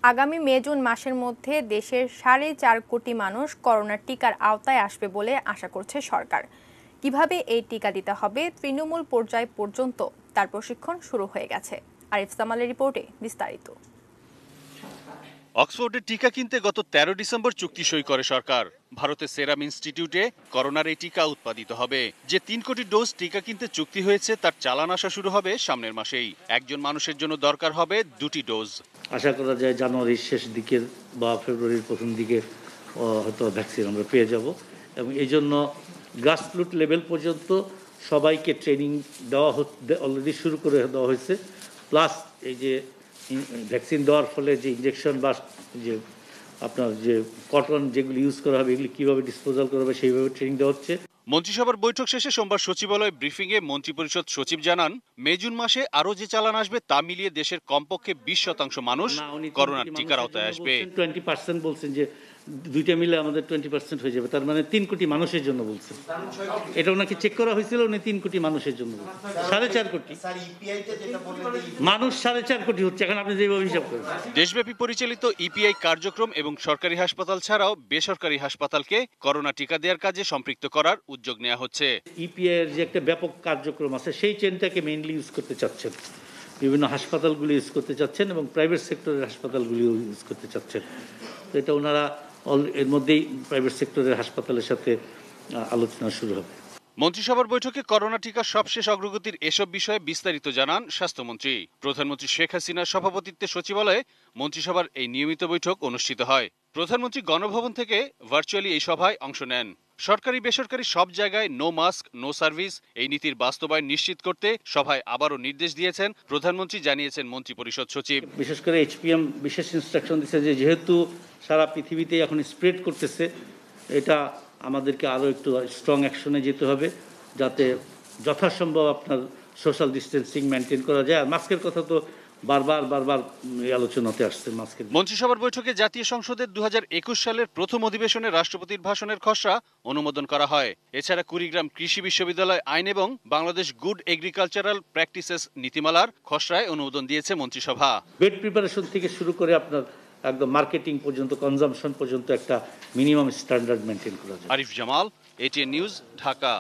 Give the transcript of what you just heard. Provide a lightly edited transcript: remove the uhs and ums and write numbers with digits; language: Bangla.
আগামী মে-জুন মাসের মধ্যে দেশের 4.5 কোটি মানুষ করোনার টিকার আওতায় আসবে বলে আশা করছে সরকার। কিভাবে এই টিকা দিতে হবে তৃণমূল পর্যায় পর্যন্ত তার প্রশিক্ষণ শুরু হয়ে গেছে। আরিফ জামালের রিপোর্টে বিস্তারিত। অক্সফোর্ডের টিকা কিনতে গত 13 ডিসেম্বর চুক্তি সই করে সরকার। ভারতের সেরাম ইনস্টিটিউটে করোনার এই টিকা উৎপাদিত হবে। যে 3 কোটি ডোজ টিকা কিনতে চুক্তি হয়েছে তার চালান আসা শুরু হবে সামনের মাসেই। একজন মানুষের জন্য দরকার হবে 2টি ডোজ। আশা করা যায় জানুয়ারির শেষ দিকে বা ফেব্রুয়ারির প্রথম দিকে হয়তো ভ্যাকসিন আমরা পেয়ে যাব, এবং এই জন্য গ্রাসরুট লেভেল পর্যন্ত সবাইকে ট্রেনিং দেওয়া অলরেডি শুরু করে দেওয়া হয়েছে। প্লাস এই যে ভ্যাকসিন দেওয়ার ফলে যে ইঞ্জেকশন বা যে আপনার যে কটন যেগুলি ইউজ করা হবে এগুলি কীভাবে ডিসপোজাল করা হবে সেইভাবে ট্রেনিং দেওয়া হচ্ছে। মন্ত্রিসভার বৈঠক শেষে সোমবার সচিবালয় ব্রিফিংয়ে মন্ত্রিপরিষদ সচিব জানান, মে-জুন মাসে আরও যে চালান আসবে তা মিলিয়ে দেশের কমপক্ষে 20% মানুষ করোনার টিকার আওতায় আসবে। 20% বলছেন যে দুইটা মিলে আমাদের 20% হয়ে যাবে, তার মানে 3 কোটি মানুষের জন্য বলছেন। এটা ওনাকে চেক করা হয়েছিল, উনি 3 কোটি মানুষের জন্য বলছেন। 4.5 কোটি মানুষ, 4.5 কোটি হচ্ছে এখন আপনি যেভাবে হিসাব করেন। দেশব্যাপী পরিচালিত ইপিআই কার্যক্রম এবং সরকারি হাসপাতাল ছাড়াও বেসরকারি হাসপাতালকে করোনা টিকা দেওয়ার কাজে সম্পৃক্ত করার উদ্যোগ নেওয়া হচ্ছে। ইপিআই এর যে একটা ব্যাপক কার্যক্রম আছে সেই চেনটাকে মেইনলি ইউজ করতে চাচ্ছেন, বিভিন্ন হাসপাতালগুলি ইউজ করতে চাচ্ছেন এবং প্রাইভেট সেক্টরের হাসপাতালগুলিও ইউজ করতে চাচ্ছেন। তো এটা ওনারা এর মধ্যেই প্রাইভেট সেক্টরের হাসপাতালের সাথে আলোচনা শুরু হবে। মন্ত্রিসভার বৈঠকে করোনা টিকার সবশেষ অগ্রগতির এসব বিষয়ে বিস্তারিত জানান স্বাস্থ্যমন্ত্রী। প্রধানমন্ত্রী শেখ হাসিনার সভাপতিত্বে সচিবালয়ে মন্ত্রিসভার এই নিয়মিত বৈঠক অনুষ্ঠিত হয়। প্রধানমন্ত্রী গণভবন থেকে ভার্চুয়ালি এই সভায় অংশ নেন। সরকারি বেসরকারি সব জায়গায় নো মাস্ক নো সার্ভিস এই নীতির বাস্তবায়ন নিশ্চিত করতে সভায় আবারও নির্দেশ দিয়েছেন প্রধানমন্ত্রী, জানিয়েছেন মন্ত্রিপরিষদ সচিব। বিশেষ করে এইচপিএম বিশেষ ইনস্ট্রাকশন দিচ্ছে যে যেহেতু সারা পৃথিবীতে এখন স্প্রেড করতেছে, এটা আমাদেরকে আরও একটু স্ট্রং অ্যাকশনে যেতে হবে যাতে যথাসম্ভব আপনার সোশ্যাল ডিস্টেন্সিং মেনটেন করা যায়। আর মাস্কের কথা তো বারবার আলোচনাতে আসছে। মাস্কের মন্ত্রিসভার বৈঠকে জাতীয় সংসদের 2021 সালের প্রথম অধিবেশনে রাষ্ট্রপতির ভাষণের খসড়া অনুমোদন করা হয়। এছাড়া কুড়িগ্রাম কৃষি বিশ্ববিদ্যালয় আইন এবং বাংলাদেশ গুড এগ্রিকালচারাল প্র্যাকটিসেস নীতিমালার খসড়ায় অনুমোদন দিয়েছে মন্ত্রিসভা। বেড প্রিপারেশন থেকে শুরু করে আপনার একদম মার্কেটিং পর্যন্ত, কনজাম্পশন পর্যন্ত একটা মিনিমাম স্ট্যান্ডার্ড মেনটেন করা যায়। Arif Jamal, ATN news, Dhaka.